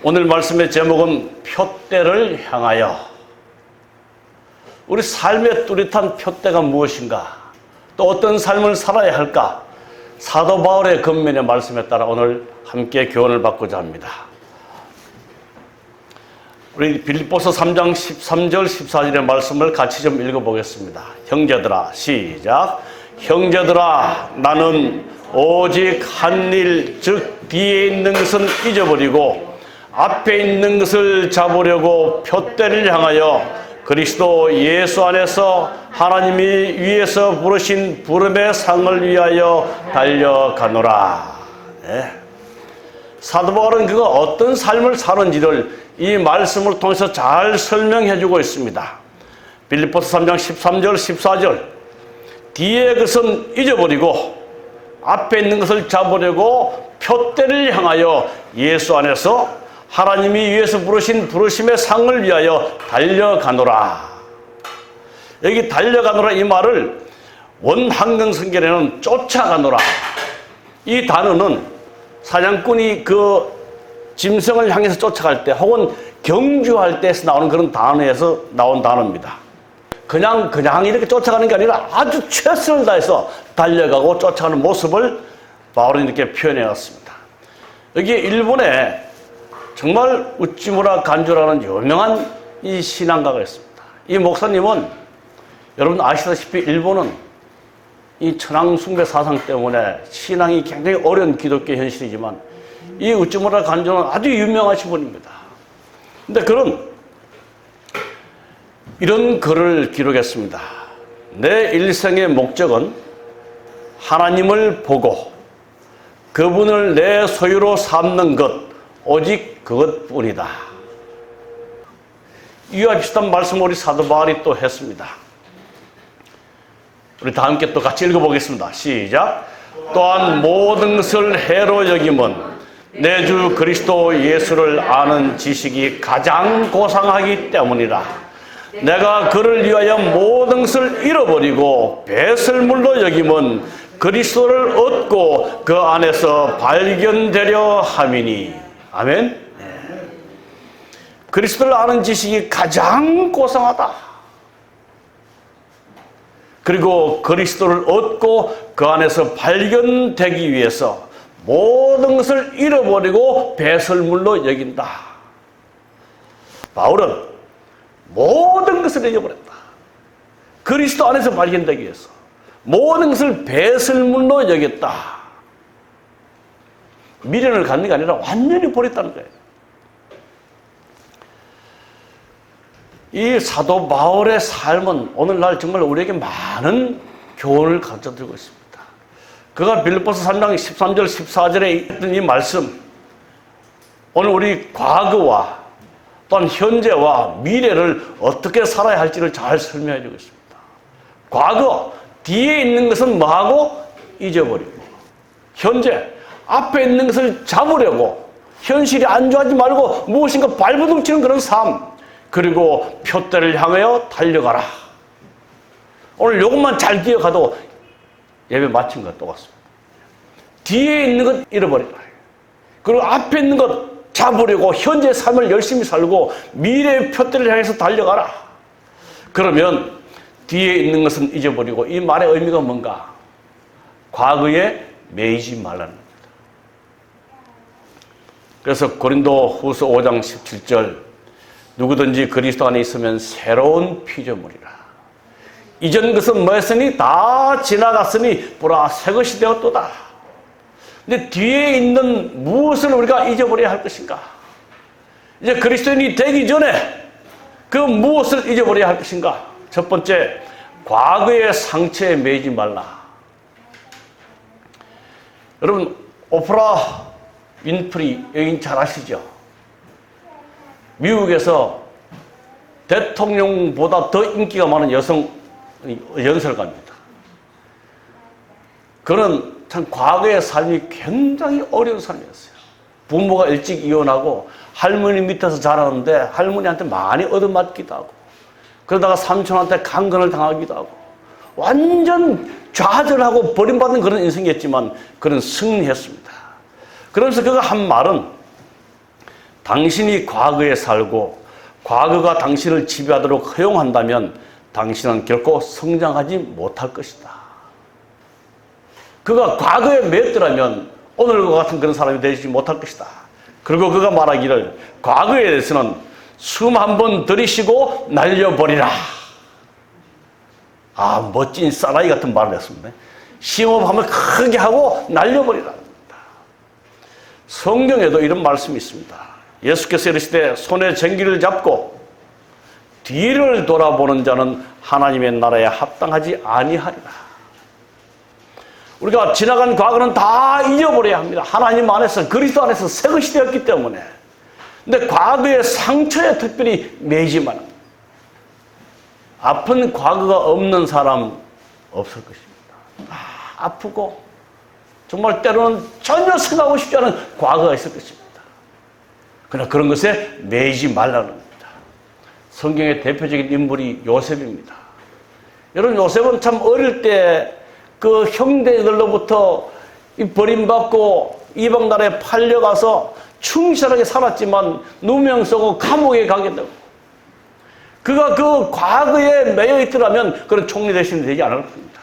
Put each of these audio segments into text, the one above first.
오늘 말씀의 제목은 표대를 향하여. 우리 삶의 뚜렷한 표대가 무엇인가? 또 어떤 삶을 살아야 할까? 사도 바울의 근면의 말씀에 따라 오늘 함께 교훈을 받고자 합니다. 우리 빌립보서 3장 13절 14절의 말씀을 같이 좀 읽어보겠습니다. 형제들아, 시작. 형제들아, 나는 오직 한 일, 즉 뒤에 있는 것은 잊어버리고 앞에 있는 것을 잡으려고 표대를 향하여 그리스도 예수 안에서 하나님이 위에서 부르신 부름의 상을 위하여 달려가노라. 네. 사도 바울은 그가 어떤 삶을 사는지를 이 말씀을 통해서 잘 설명해 주고 있습니다. 빌립보서 3장 13절 14절 뒤에 것은 잊어버리고 앞에 있는 것을 잡으려고 표대를 향하여 예수 안에서 하나님이 위에서 부르신 부르심의 상을 위하여 달려가노라. 여기 달려가노라 이 말을 원한글성경에는 쫓아가노라. 이 단어는 사냥꾼이 그 짐승을 향해서 쫓아갈 때 혹은 경주할 때에서 나오는 그런 단어에서 나온 단어입니다. 그냥 이렇게 쫓아가는 게 아니라 아주 최선을 다해서 달려가고 쫓아가는 모습을 바울은 이렇게 표현해 놨습니다. 여기 일본에 정말 우찌무라 간조라는 유명한 이 신앙가가 있습니다. 이 목사님은 여러분 아시다시피 일본은 이 천황숭배 사상 때문에 신앙이 굉장히 어려운 기독교 현실이지만 이 우찌무라 간조는 아주 유명하신 분입니다. 근데 그런 이런 글을 기록했습니다. 내 일생의 목적은 하나님을 보고 그분을 내 소유로 삼는 것, 오직 그것뿐이다. 이와 비슷한 말씀을 우리 사도 바울이 또 했습니다. 우리 다 함께 또 같이 읽어보겠습니다. 시작. 또한 모든 것을 해로 여김은 내 주 그리스도 예수를 아는 지식이 가장 고상하기 때문이라. 내가 그를 위하여 모든 것을 잃어버리고 배설물로 여김은 그리스도를 얻고 그 안에서 발견되려 함이니. 아멘. 그리스도를 아는 지식이 가장 고상하다. 그리고 그리스도를 얻고 그 안에서 발견되기 위해서 모든 것을 잃어버리고 배설물로 여긴다. 바울은 모든 것을 잊어버렸다. 그리스도 안에서 발견되기 위해서 모든 것을 배설물로 여겼다. 미련을 갖는 게 아니라 완전히 버렸다는 거예요. 이 사도 바울의 삶은 오늘날 정말 우리에게 많은 교훈을 가르쳐드리고 있습니다. 그가 빌립보서 3장 13절 14절에 있던 이 말씀, 오늘 우리 과거와 또한 현재와 미래를 어떻게 살아야 할지를 잘 설명해 주고 있습니다. 과거, 뒤에 있는 것은 뭐하고? 잊어버리고, 현재, 앞에 있는 것을 잡으려고 현실이 안 좋아하지 말고 무엇인가 발버둥치는 그런 삶, 그리고 표대를 향하여 달려가라. 오늘 이것만 잘 기억하도 예배 마친 것 똑같습니다. 뒤에 있는 것 잃어버리라. 그리고 앞에 있는 것 잡으려고 현재 삶을 열심히 살고 미래의 표대를 향해서 달려가라. 그러면 뒤에 있는 것은 잊어버리고, 이 말의 의미가 뭔가? 과거에 매이지 말라는 겁니다. 그래서 고린도 후서 5장 17절 누구든지 그리스도 안에 있으면 새로운 피조물이라. 이전 것은 뭐였으니? 다 지나갔으니 보라 새 것이 되었도다. 근데 뒤에 있는 무엇을 우리가 잊어버려야 할 것인가? 이제 그리스도인이 되기 전에 그 무엇을 잊어버려야 할 것인가? 첫 번째, 과거의 상처에 매이지 말라. 여러분, 오프라 윈프리 여긴 잘 아시죠? 미국에서 대통령보다 더 인기가 많은 여성 연설가입니다. 그는 참 과거의 삶이 굉장히 어려운 삶이었어요. 부모가 일찍 이혼하고 할머니 밑에서 자라는데 할머니한테 많이 얻어맞기도 하고, 그러다가 삼촌한테 강간을 당하기도 하고, 완전 좌절하고 버림받은 그런 인생이었지만 그는 승리했습니다. 그러면서 그가 한 말은 당신이 과거에 살고 과거가 당신을 지배하도록 허용한다면 당신은 결코 성장하지 못할 것이다. 그가 과거에 매였더라면 오늘과 같은 그런 사람이 되지 못할 것이다. 그리고 그가 말하기를 과거에 대해서는 숨 한 번 들이쉬고 날려버리라. 아, 멋진 사나이 같은 말을 했습니다. 심호흡하면 크게 하고 날려버리라. 성경에도 이런 말씀이 있습니다. 예수께서 이르시되 손에 쟁기를 잡고 뒤를 돌아보는 자는 하나님의 나라에 합당하지 아니하리라. 우리가 지나간 과거는 다 잊어버려야 합니다. 하나님 안에서, 그리스도 안에서 새 것이 되었기 때문에. 근데 과거의 상처에 특별히 매이지만 아픈 과거가 없는 사람 없을 것입니다. 아프고 정말 때로는 전혀 생각하고 싶지 않은 과거가 있을 것입니다. 그러나 그런 것에 매이지 말라는 겁니다. 성경의 대표적인 인물이 요셉입니다. 여러분, 요셉은 참 어릴 때 그 형제들로부터 버림받고 이방 나라에 팔려가서 충실하게 살았지만 누명 쓰고 감옥에 가게 되고, 그가 그 과거에 매여 있더라면 그런 총리 대신이 되지 않을 겁니다.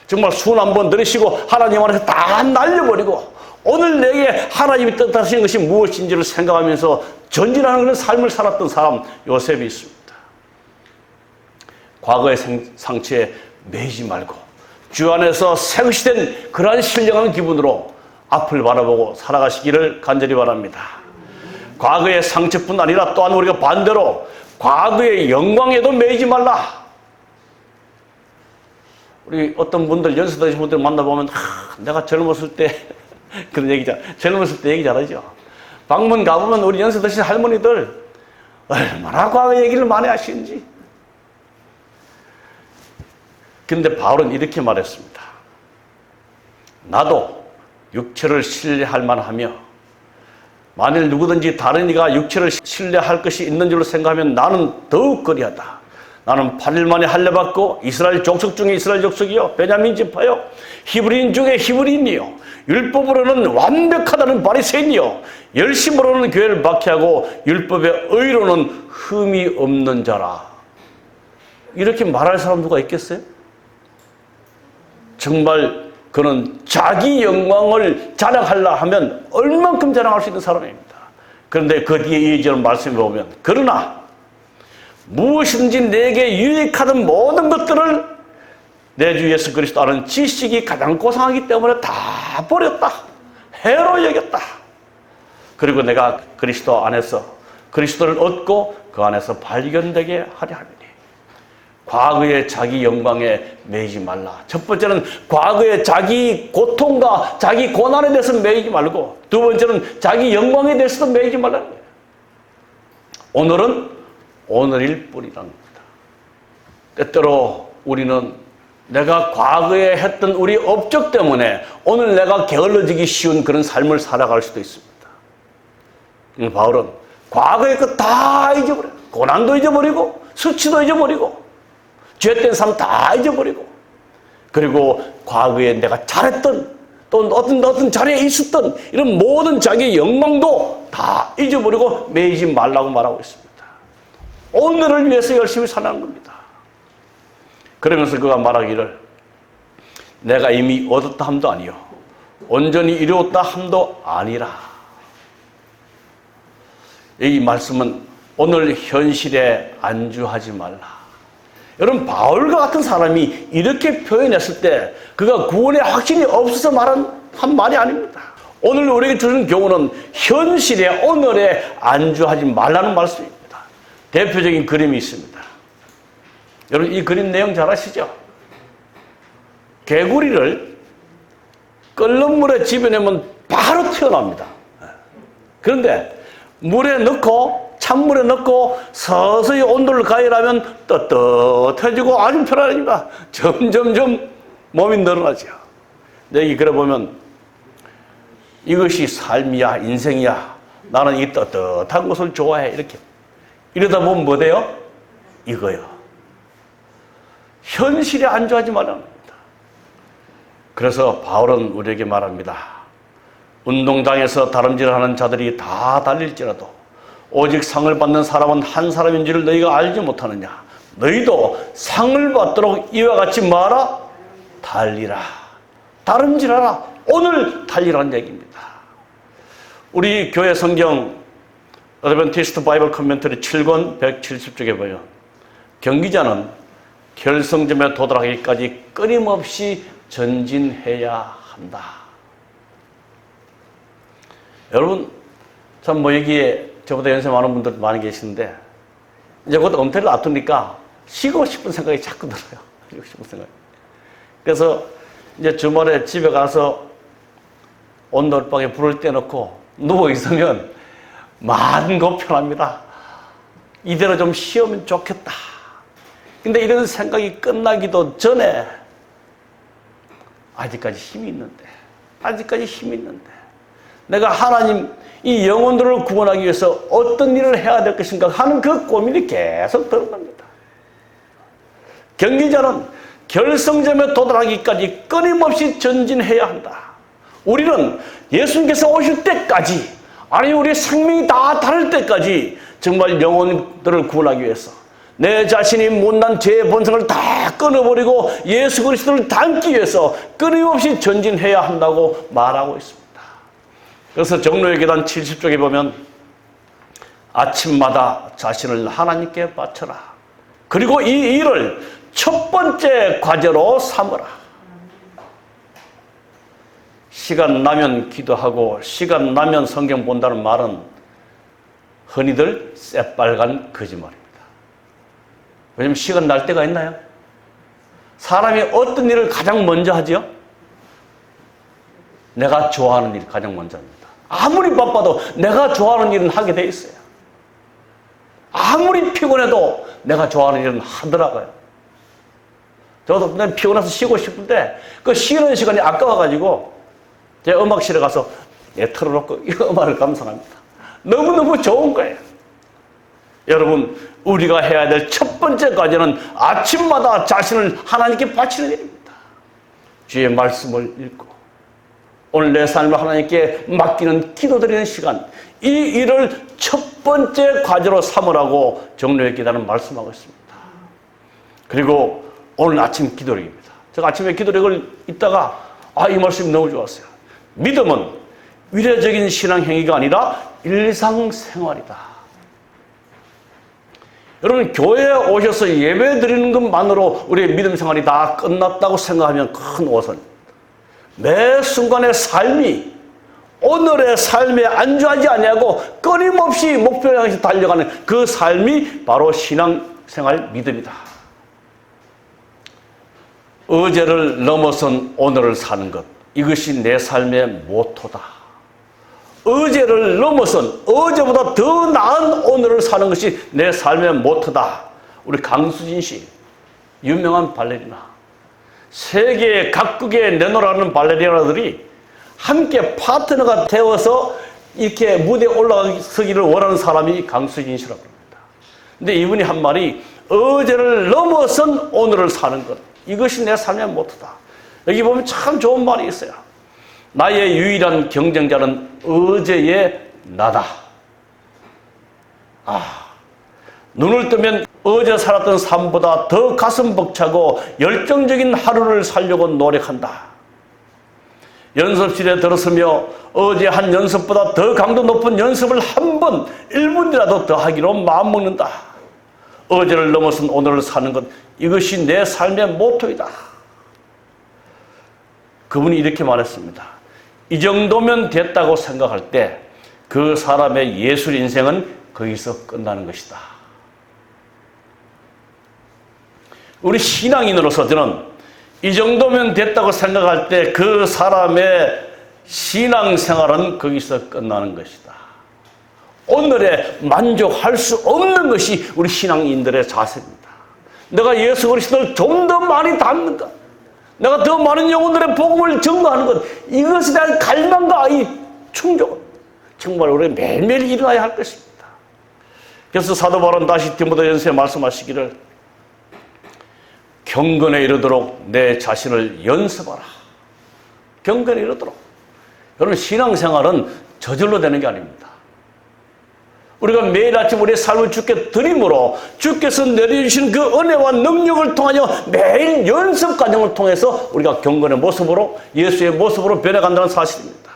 정말 순 한번 들이쉬고 하나님 안에서 다 날려버리고 오늘 내게 하나님이 뜻하시는 것이 무엇인지를 생각하면서 전진하는 그런 삶을 살았던 사람 요셉이 있습니다. 과거의 상처에 매이지 말고 주 안에서 새 것이 된 그러한 신령한 기분으로 앞을 바라보고 살아가시기를 간절히 바랍니다. 과거의 상처뿐 아니라 또한 우리가 반대로 과거의 영광에도 매이지 말라. 우리 어떤 분들, 연세 드신 분들 만나보면 내가 젊었을 때 그런 얘기잖아. 젊었을 때 얘기 잘하죠. 방문 가보면 우리 연세 드신 할머니들 얼마나 과거 얘기를 많이 하시는지. 근데 바울은 이렇게 말했습니다. 나도 육체를 신뢰할 만하며 만일 누구든지 다른 이가 육체를 신뢰할 것이 있는 줄로 생각하면 나는 더욱 그리하다. 나는 8일 만에 할례받고 이스라엘 족속 중에 이스라엘 족속이요 베냐민 지파요 히브리인 중에 히브리인이요 율법으로는 완벽하다는 바리새인이요 열심으로는 교회를 박해하고 율법의 의로는 흠이 없는 자라. 이렇게 말할 사람 누가 있겠어요? 정말 그는 자기 영광을 자랑하려 하면 얼만큼 자랑할 수 있는 사람입니다. 그런데 그 뒤에 이어지는 말씀을 보면 그러나 무엇이든지 내게 유익하던 모든 것들을 내 주 예수 그리스도 아는 지식이 가장 고상하기 때문에 다 버렸다. 해로 여겼다. 그리고 내가 그리스도 안에서 그리스도를 얻고 그 안에서 발견되게 하려 하니 과거의 자기 영광에 매이지 말라. 첫 번째는 과거의 자기 고통과 자기 고난에 대해서 매이지 말고, 두 번째는 자기 영광에 대해서도 매이지 말라는 거예요. 오늘은 오늘일 뿐이라는 겁니다. 때때로 우리는 내가 과거에 했던 우리 업적 때문에 오늘 내가 게을러지기 쉬운 그런 삶을 살아갈 수도 있습니다. 바울은 과거의 것 다 잊어버려요. 고난도 잊어버리고 수치도 잊어버리고 죄된 삶 다 잊어버리고, 그리고 과거에 내가 잘했던 또 어떤 자리에 있었던 이런 모든 자기의 영광도 다 잊어버리고 매이지 말라고 말하고 있습니다. 오늘을 위해서 열심히 사는 겁니다. 그러면서 그가 말하기를 내가 이미 얻었다 함도 아니요 온전히 이루었다 함도 아니라. 이 말씀은 오늘 현실에 안주하지 말라. 여러분, 바울과 같은 사람이 이렇게 표현했을 때 그가 구원의 확신이 없어서 한 말이 아닙니다. 오늘 우리에게 주는 교훈은 현실에 오늘에 안주하지 말라는 말씀입니다. 대표적인 그림이 있습니다. 여러분, 이 그림 내용 잘 아시죠? 개구리를 끓는 물에 집어내면 바로 튀어나옵니다. 그런데 물에 넣고 찬물에 넣고 서서히 온도를 가열하면 떳떳해지고 아주 편안합니다. 점점점 몸이 늘어나죠. 여기 그래 보면 이것이 삶이야 인생이야 나는 이 떳떳한 것을 좋아해 이렇게 이러다 보면 뭐 돼요? 이거요. 현실에 안주하지 말라는 겁니다. 그래서 바울은 우리에게 말합니다. 운동장에서 다름질하는 자들이 다 달릴지라도 오직 상을 받는 사람은 한 사람인 줄 너희가 알지 못하느냐. 너희도 상을 받도록 이와 같이 말아 달리라. 다름질하라. 오늘 달리라는 얘기입니다. 우리 교회 성경 어드벤티스트 바이블 커멘터리 7권 170쪽에 보면 경기자는 결승점에 도달하기까지 끊임없이 전진해야 한다. 여러분, 참 뭐 여기에 저보다 연세 많은 분들 많이 계시는데 이제 곧 은퇴를 앞두니까 쉬고 싶은 생각이 자꾸 들어요. 쉬고 싶은 생각이. 그래서 이제 주말에 집에 가서 온돌방에 불을 떼놓고 누워 있으면 마음고 편합니다. 이대로 좀 쉬면 좋겠다. 근데 이런 생각이 끝나기도 전에 아직까지 힘이 있는데 내가 하나님 이 영혼들을 구원하기 위해서 어떤 일을 해야 될 것인가 하는 그 고민이 계속 드는 겁니다. 경기자는 결승점에 도달하기까지 끊임없이 전진해야 한다. 우리는 예수님께서 오실 때까지, 아니 우리 생명이 다 다를 때까지 정말 영혼들을 구원하기 위해서 내 자신이 못난 죄의 본성을 다 끊어버리고 예수 그리스도를 닮기 위해서 끊임없이 전진해야 한다고 말하고 있습니다. 그래서 정로의 계단 70쪽에 보면 아침마다 자신을 하나님께 바쳐라. 그리고 이 일을 첫 번째 과제로 삼으라. 시간 나면 기도하고 시간 나면 성경 본다는 말은 흔히들 새빨간 거짓말입니다. 왜냐하면 시간 날 때가 있나요? 사람이 어떤 일을 가장 먼저 하죠? 내가 좋아하는 일을 가장 먼저 합니다. 아무리 바빠도 내가 좋아하는 일은 하게 돼 있어요. 아무리 피곤해도 내가 좋아하는 일은 하더라고요. 저도 그냥 피곤해서 쉬고 싶은데 그 쉬는 시간이 아까워가지고 제 음악실에 가서 틀어놓고 이 음악을 감상합니다. 너무너무 좋은 거예요. 여러분, 우리가 해야 될 첫 번째 과제는 아침마다 자신을 하나님께 바치는 일입니다. 주의 말씀을 읽고 오늘 내 삶을 하나님께 맡기는 기도드리는 시간, 이 일을 첫 번째 과제로 삼으라고 정로의 기도는 말씀하고 있습니다. 그리고 오늘 아침 기도력입니다. 제가 아침에 기도력을 읽다가 이 말씀이 너무 좋았어요. 믿음은 위례적인 신앙 행위가 아니라 일상생활이다. 여러분, 교회에 오셔서 예배 드리는 것만으로 우리의 믿음 생활이 다 끝났다고 생각하면 큰 오산입니다. 매 순간의 삶이 오늘의 삶에 안주하지 아니하고 끊임없이 목표를 향해서 달려가는 그 삶이 바로 신앙생활 믿음이다. 어제를 넘어선 오늘을 사는 것, 이것이 내 삶의 모토다. 어제를 넘어선 어제보다 더 나은 오늘을 사는 것이 내 삶의 모토다. 우리 강수진 씨, 유명한 발레리나, 세계 각국에 내놓으라는 발레리나들이 함께 파트너가 되어서 이렇게 무대에 올라서기를 원하는 사람이 강수진 씨라고 합니다. 근데 이분이 한 말이 어제를 넘어선 오늘을 사는 것, 이것이 내 삶의 모토다. 여기 보면 참 좋은 말이 있어요. 나의 유일한 경쟁자는 어제의 나다. 눈을 뜨면 어제 살았던 삶보다 더 가슴 벅차고 열정적인 하루를 살려고 노력한다. 연습실에 들었으며 어제 한 연습보다 더 강도 높은 연습을 한 번, 1분이라도 더 하기로 마음먹는다. 어제를 넘어선 오늘을 사는 것, 이것이 내 삶의 모토이다. 그분이 이렇게 말했습니다. 이 정도면 됐다고 생각할 때 그 사람의 예술 인생은 거기서 끝나는 것이다. 우리 신앙인으로서 저는 이 정도면 됐다고 생각할 때 그 사람의 신앙생활은 거기서 끝나는 것이다. 오늘에 만족할 수 없는 것이 우리 신앙인들의 자세입니다. 내가 예수 그리스도를 좀 더 많이 닮는 것, 내가 더 많은 영혼들의 복음을 증거하는 것, 이것에 대한 갈망과 이 충족은 정말 우리 매일매일 일어나야 할 것입니다. 그래서 사도 바울은 다시 디모데전서에 말씀하시기를 경건에 이르도록 내 자신을 연습하라. 경건에 이르도록. 여러분, 신앙생활은 저절로 되는 게 아닙니다. 우리가 매일 아침 우리의 삶을 주께 드림으로 주께서 내려주신 그 은혜와 능력을 통하여 매일 연습 과정을 통해서 우리가 경건의 모습으로 예수의 모습으로 변해간다는 사실입니다.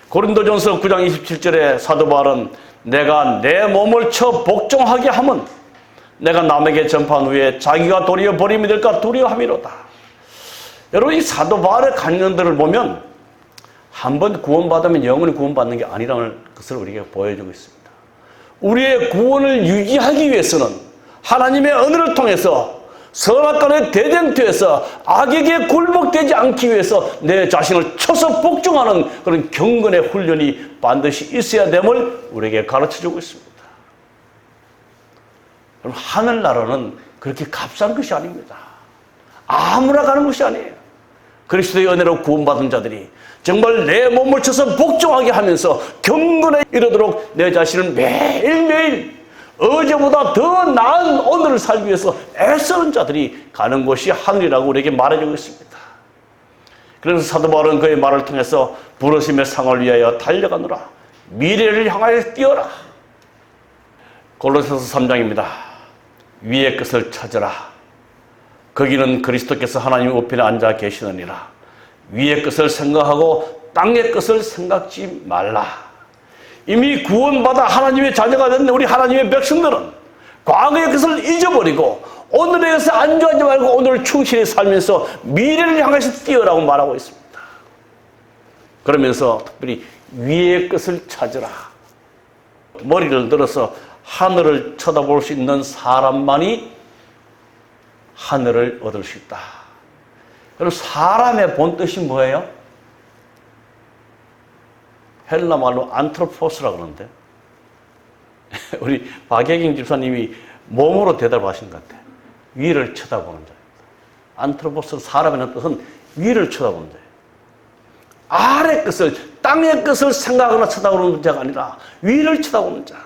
고린도전서 9장 27절에 사도 바울은 내가 내 몸을 쳐 복종하게 함은 내가 남에게 전파한 후에 자기가 도리어 버림이 될까 두려워함이로다. 여러분, 이 사도 바울의 간증들을 보면 한 번 구원받으면 영원히 구원받는 게 아니라는 것을 우리에게 보여주고 있습니다. 우리의 구원을 유지하기 위해서는 하나님의 은혜를 통해서 선악간의 대쟁투에서 악에게 굴복되지 않기 위해서 내 자신을 쳐서 복종하는 그런 경건의 훈련이 반드시 있어야 됨을 우리에게 가르쳐주고 있습니다. 그럼 하늘나라는 그렇게 값싼 것이 아닙니다. 아무나 가는 것이 아니에요. 그리스도의 은혜로 구원받은 자들이 정말 내 몸을 쳐서 복종하게 하면서 경건에 이르도록 내 자신을 매일매일 어제보다 더 나은 오늘을 살기 위해서 애쓰는 자들이 가는 곳이 하늘이라고 우리에게 말해주고 있습니다. 그래서 사도 바울은 그의 말을 통해서 부르심의 상을 위하여 달려가노라. 미래를 향하여 뛰어라. 골로새서 3장입니다. 위의 것을 찾으라. 거기는 그리스도께서 하나님 우편에 앉아 계시느니라. 위의 것을 생각하고 땅의 것을 생각지 말라. 이미 구원받아 하나님의 자녀가 된 우리 하나님의 백성들은 과거의 것을 잊어버리고 오늘의 것을 안주하지 말고 오늘을 충실히 살면서 미래를 향해서 뛰어라고 말하고 있습니다. 그러면서 특별히 위의 것을 찾으라. 머리를 들어서 하늘을 쳐다볼 수 있는 사람만이 하늘을 얻을 수 있다. 그럼 사람의 본뜻이 뭐예요? 헬라 말로 안트로포스라고 그러는데 우리 박혜경 집사님이 몸으로 대답하신 것 같아요. 위를 쳐다보는 자입니다. 안트로포스 사람이라는 뜻은 위를 쳐다보는 자예요. 아래 것을 땅의 것을 생각하거나 쳐다보는 자가 아니라 위를 쳐다보는 자.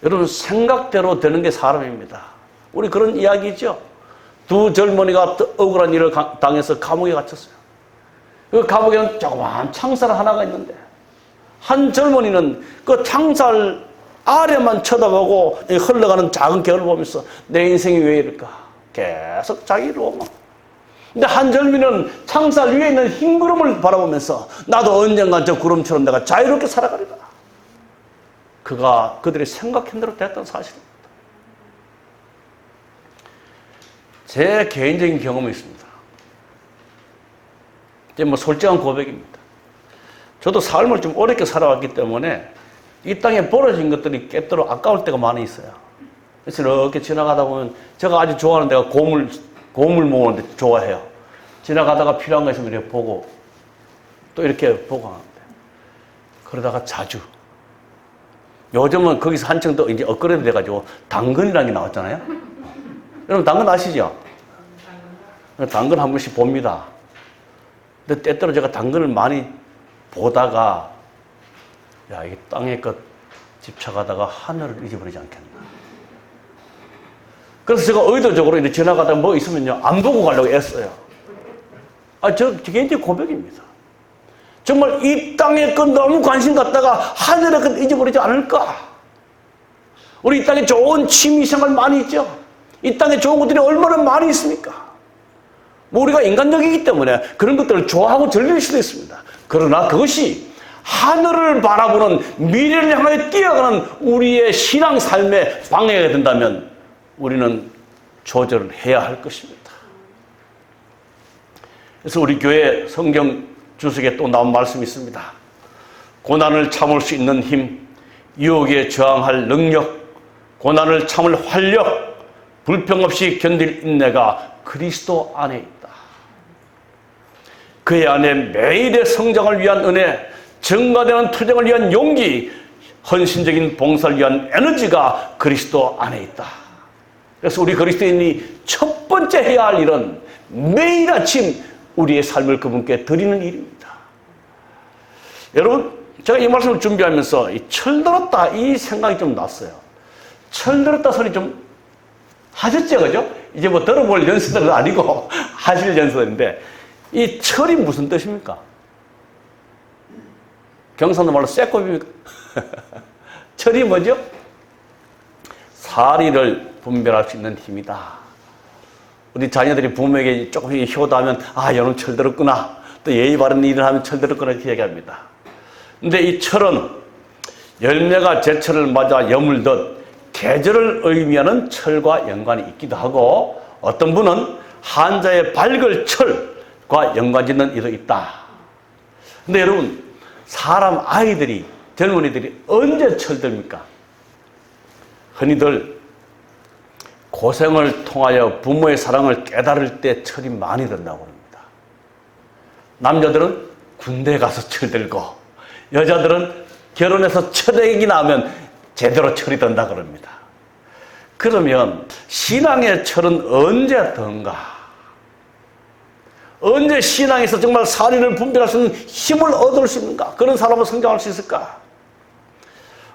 여러분, 생각대로 되는 게 사람입니다. 우리 그런 이야기죠. 두 젊은이가 억울한 일을 당해서 감옥에 갇혔어요. 그 감옥에는 조그만 창살 하나가 있는데 한 젊은이는 그 창살 아래만 쳐다보고 흘러가는 작은 개를 보면서 내 인생이 왜 이럴까 계속 자기를 보고, 근데 한 젊은이는 창살 위에 있는 흰 구름을 바라보면서 나도 언젠간 저 구름처럼 내가 자유롭게 살아가리라. 그들이 생각한 대로 됐던 사실입니다. 제 개인적인 경험이 있습니다. 이제 솔직한 고백입니다. 저도 삶을 좀 어렵게 살아왔기 때문에 이 땅에 벌어진 것들이 깨뜨려 아까울 때가 많이 있어요. 그래서 이렇게 지나가다 보면 제가 아주 좋아하는 데가 고물 모으는 데 좋아해요. 지나가다가 필요한 거 있으면 이렇게 보고 또 이렇게 보고 하는데, 그러다가 자주 요즘은 거기서 한층 더 이제 업그레이드 돼가지고 당근이라는 게 나왔잖아요. 여러분 당근 아시죠? 당근 한 번씩 봅니다. 근데 때때로 제가 당근을 많이 보다가 야, 이게 땅의 것 집착하다가 하늘을 잊어버리지 않겠나. 그래서 제가 의도적으로 이렇게 지나가다가 뭐 있으면요 안 보고 가려고 애써요. 저 개인적인 고백입니다. 정말 이 땅의 것 너무 관심 갖다가 하늘의 것 잊어버리지 않을까. 우리 이 땅에 좋은 취미생활 많이 있죠. 이 땅에 좋은 것들이 얼마나 많이 있습니까? 뭐 우리가 인간적이기 때문에 그런 것들을 좋아하고 즐길 수도 있습니다. 그러나 그것이 하늘을 바라보는 미래를 향해 뛰어가는 우리의 신앙 삶에 방해가 된다면 우리는 조절을 해야 할 것입니다. 그래서 우리 교회 성경 주석에 또 나온 말씀이 있습니다. 고난을 참을 수 있는 힘, 유혹에 저항할 능력, 고난을 참을 활력, 불평 없이 견딜 인내가 그리스도 안에 있다. 그의 안에 매일의 성장을 위한 은혜, 증가되는 투쟁을 위한 용기, 헌신적인 봉사를 위한 에너지가 그리스도 안에 있다. 그래서 우리 그리스도인이 첫 번째 해야 할 일은 매일 아침 우리의 삶을 그분께 드리는 일입니다. 여러분, 제가 이 말씀을 준비하면서 이 철들었다 이 생각이 좀 났어요. 철들었다 소리 좀 하셨죠, 그죠? 이제 뭐 들어볼 연수들은 아니고 하실 연수들인데, 이 철이 무슨 뜻입니까? 경상도 말로 쇠꼽입니까? 철이 뭐죠? 사리를 분별할 수 있는 힘이다. 우리 자녀들이 부모에게 조금 효도하면 얘는 철들었구나. 또 예의 바른 일을 하면 철들었구나 이렇게 얘기합니다. 근데 이 철은 열매가 제철을 맞아 여물듯 계절을 의미하는 철과 연관이 있기도 하고 어떤 분은 한자의 밝을 철과 연관짓는 이도 있다. 근데 여러분 사람 아이들이 젊은이들이 언제 철듭니까? 흔히들 고생을 통하여 부모의 사랑을 깨달을 때 철이 많이 든다고 합니다. 남자들은 군대 가서 철들고 여자들은 결혼해서 처자식이 나면 제대로 철이 든다 그럽니다. 그러면 신앙의 철은 언제 든가? 언제 신앙에서 정말 사리를 분별할 수 있는 힘을 얻을 수 있는가? 그런 사람은 성장할 수 있을까?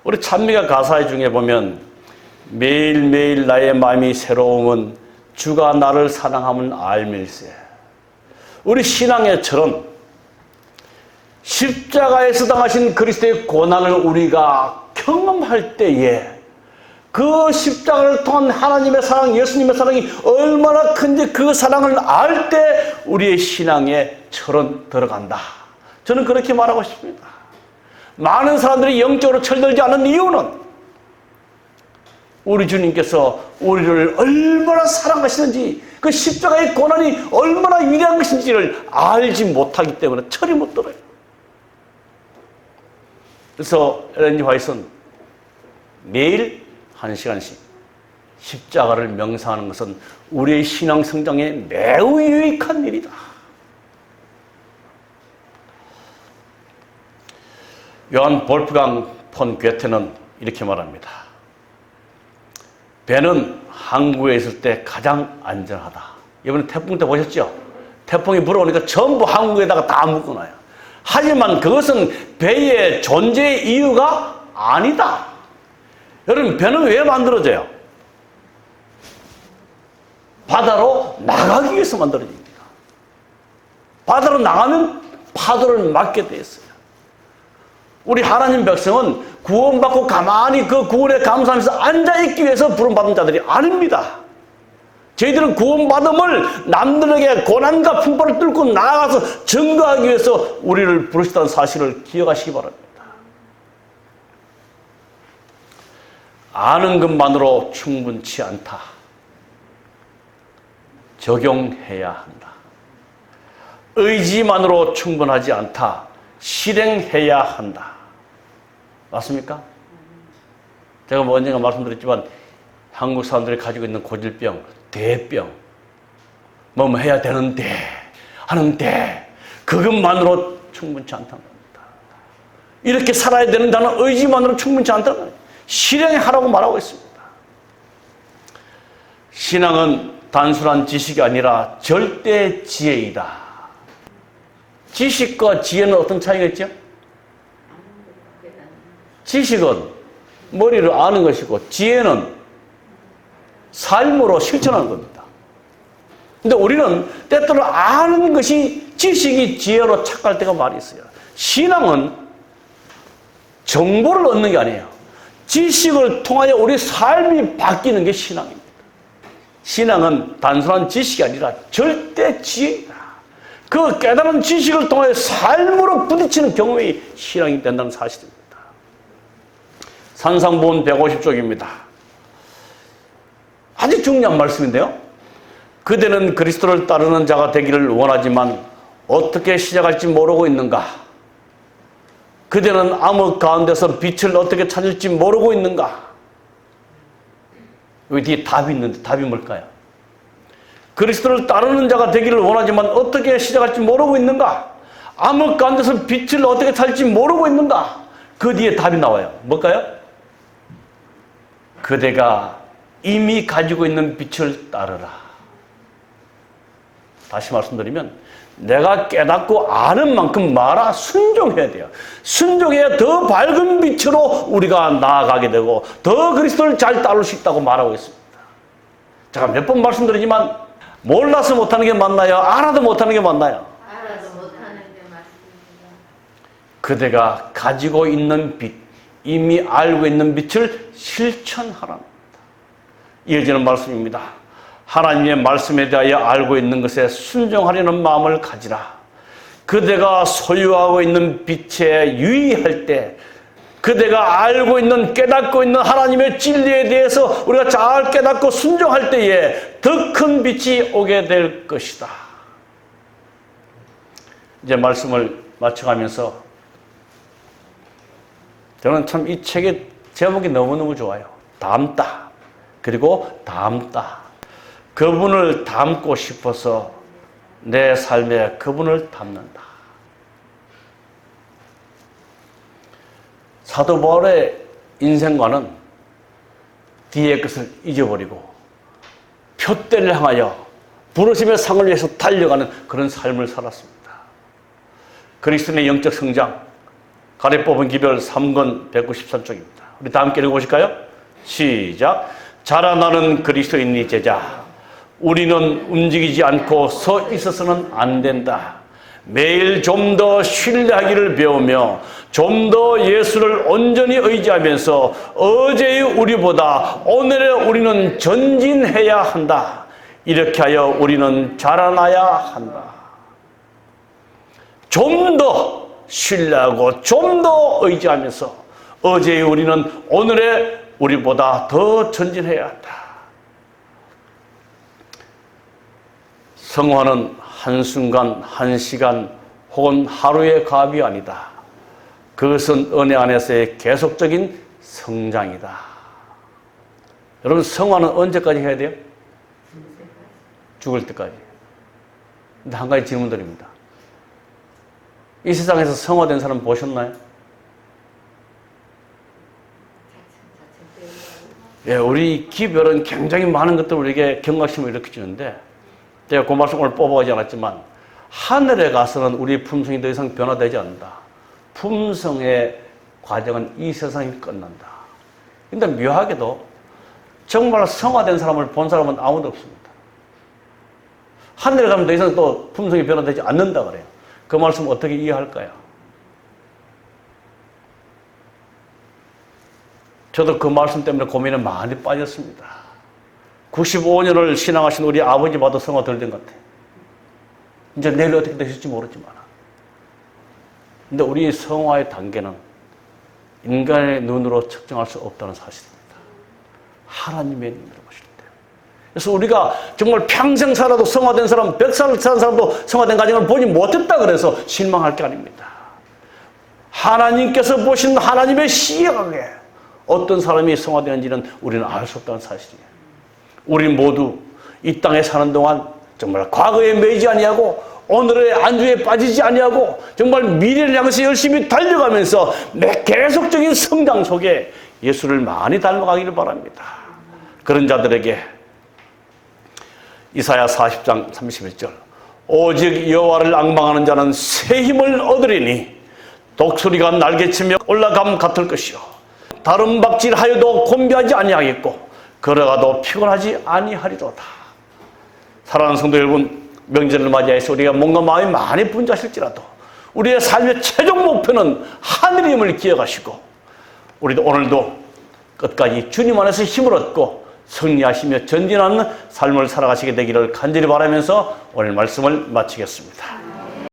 우리 찬미가 가사 중에 보면 매일매일 나의 마음이 새로움은 주가 나를 사랑함은 알밀세. 우리 신앙의 철은 십자가에서 당하신 그리스도의 고난을 우리가 경험할 때에 그 십자가를 통한 하나님의 사랑, 예수님의 사랑이 얼마나 큰지 그 사랑을 알 때 우리의 신앙의 철은 들어간다. 저는 그렇게 말하고 싶습니다. 많은 사람들이 영적으로 철들지 않은 이유는 우리 주님께서 우리를 얼마나 사랑하시는지 그 십자가의 고난이 얼마나 위대한 것인지를 알지 못하기 때문에 철이 못 들어요. 그래서 엘렌 G 화이트는 매일 1시간씩 십자가를 명상하는 것은 우리의 신앙 성장에 매우 유익한 일이다. 요한 볼프강 폰 괴테는 이렇게 말합니다. 배는 항구에 있을 때 가장 안전하다. 이번에 태풍 때 보셨죠? 태풍이 불어오니까 전부 항구에다가 다 묶어놔요. 하지만 그것은 배의 존재의 이유가 아니다. 여러분, 배는 왜 만들어져요? 바다로 나가기 위해서 만들어집니다. 바다로 나가면 파도를 맞게 돼 있어요. 우리 하나님 백성은 구원받고 가만히 그 구원에 감사하면서 앉아있기 위해서 부름받은 자들이 아닙니다. 저희들은 구원받음을 남들에게 고난과 풍파를 뚫고 나아가서 증거하기 위해서 우리를 부르시다는 사실을 기억하시기 바랍니다. 아는 것만으로 충분치 않다. 적용해야 한다. 의지만으로 충분하지 않다. 실행해야 한다. 맞습니까? 제가 언젠가 말씀드렸지만 한국 사람들이 가지고 있는 고질병, 대병, 뭐 해야 되는데, 하는데 그것만으로 충분치 않다는 겁니다. 이렇게 살아야 되는다는 의지만으로 충분치 않다는 거예요. 실행하라고 말하고 있습니다. 신앙은 단순한 지식이 아니라 절대 지혜이다. 지식과 지혜는 어떤 차이가 있죠? 지식은 머리를 아는 것이고 지혜는 삶으로 실천하는 겁니다. 근데 우리는 때때로 아는 것이 지식이 지혜로 착각할 때가 많이 있어요. 신앙은 정보를 얻는 게 아니에요. 지식을 통하여 우리 삶이 바뀌는 게 신앙입니다. 신앙은 단순한 지식이 아니라 절대 지혜이다. 그 깨달은 지식을 통해 삶으로 부딪히는 경험이 신앙이 된다는 사실입니다. 산상보훈 150쪽입니다. 아주 중요한 말씀인데요. 그대는 그리스도를 따르는 자가 되기를 원하지만 어떻게 시작할지 모르고 있는가? 그대는 암흑 가운데서 빛을 어떻게 찾을지 모르고 있는가? 여기 뒤에 답이 있는데 답이 뭘까요? 그리스도를 따르는 자가 되기를 원하지만 어떻게 시작할지 모르고 있는가? 암흑 가운데서 빛을 어떻게 찾을지 모르고 있는가? 그 뒤에 답이 나와요. 뭘까요? 그대가 이미 가지고 있는 빛을 따르라. 다시 말씀드리면 내가 깨닫고 아는 만큼 말아 순종해야 돼요. 순종해야 더 밝은 빛으로 우리가 나아가게 되고 더 그리스도를 잘 따를 수 있다고 말하고 있습니다. 제가 몇 번 말씀드리지만 몰라서 못하는 게 맞나요? 알아도 못하는 게 맞나요? 알아도 못하는 게 맞습니다. 그대가 가지고 있는 빛, 이미 알고 있는 빛을 실천하라. 이어지는 말씀입니다. 하나님의 말씀에 대하여 알고 있는 것에 순종하려는 마음을 가지라. 그대가 소유하고 있는 빛에 유의할 때, 그대가 알고 있는, 깨닫고 있는 하나님의 진리에 대해서 우리가 잘 깨닫고 순종할 때에 더 큰 빛이 오게 될 것이다. 이제 말씀을 마쳐가면서 저는 참 이 책의 제목이 너무너무 좋아요. 닮다. 그리고 닮다. 그분을 닮고 싶어서 내 삶에 그분을 닮는다. 사도 바울의 인생과는 뒤의 것을 잊어버리고 표대를 향하여 부르심의 상을 위해서 달려가는 그런 삶을 살았습니다. 그리스도인의 영적 성장, 가래 뽑은 기별 3권 193쪽입니다. 우리 다 함께 읽어보실까요? 시작. 자라나는 그리스도인의 제자, 우리는 움직이지 않고 서 있어서는 안 된다. 매일 좀 더 신뢰하기를 배우며 좀 더 예수를 온전히 의지하면서 어제의 우리보다 오늘의 우리는 전진해야 한다. 이렇게 하여 우리는 자라나야 한다. 좀 더 신뢰하고 좀 더 의지하면서 어제의 우리는 오늘의 우리보다 더 전진해야 한다. 성화는 한순간, 한시간 혹은 하루의 값이 아니다. 그것은 은혜 안에서의 계속적인 성장이다. 여러분, 성화는 언제까지 해야 돼요? 죽을 때까지. 근데 한 가지 질문 드립니다. 이 세상에서 성화된 사람 보셨나요? 예, 우리 기별은 굉장히 많은 것들을 우리에게 경각심을 일으켜주는데, 제가 그 말씀 오늘 뽑아가지 않았지만 하늘에 가서는 우리 품성이 더 이상 변화되지 않는다. 품성의 과정은 이 세상이 끝난다. 근데 묘하게도 정말 성화된 사람을 본 사람은 아무도 없습니다. 하늘에 가면 더 이상 또 품성이 변화되지 않는다 그래요. 그 말씀 어떻게 이해할까요? 저도 그 말씀 때문에 고민에 많이 빠졌습니다. 95년을 신앙하신 우리 아버지 봐도 성화 덜 된 것 같아요. 이제 내일 어떻게 되실지 모르지만. 근데 우리 성화의 단계는 인간의 눈으로 측정할 수 없다는 사실입니다. 하나님의 눈으로 보실 때. 그래서 우리가 정말 평생 살아도 성화된 사람, 100살 산 사람도 성화된 가정을 보지 못했다 그래서 실망할 게 아닙니다. 하나님께서 보신 하나님의 시각에 어떤 사람이 성화되는지는 우리는 알 수 없다는 사실이에요. 우리 모두 이 땅에 사는 동안 정말 과거에 매이지 아니하고 오늘의 안주에 빠지지 아니하고 정말 미래를 향해서 열심히 달려가면서 계속적인 성장 속에 예수를 많이 닮아가기를 바랍니다. 그런 자들에게 이사야 40장 31절 오직 여호와를 앙망하는 자는 새 힘을 얻으리니 독수리가 날개치며 올라감 같을 것이요 다른 박질하여도 곤비하지 아니하겠고 걸어가도 피곤하지 아니하리로다. 사랑하는 성도 여러분, 명절을 맞이해서 우리가 뭔가 마음이 많이 분주하실지라도 우리의 삶의 최종 목표는 하늘임을 기억하시고 우리도 오늘도 끝까지 주님 안에서 힘을 얻고 승리하시며 전진하는 삶을 살아가시게 되기를 간절히 바라면서 오늘 말씀을 마치겠습니다.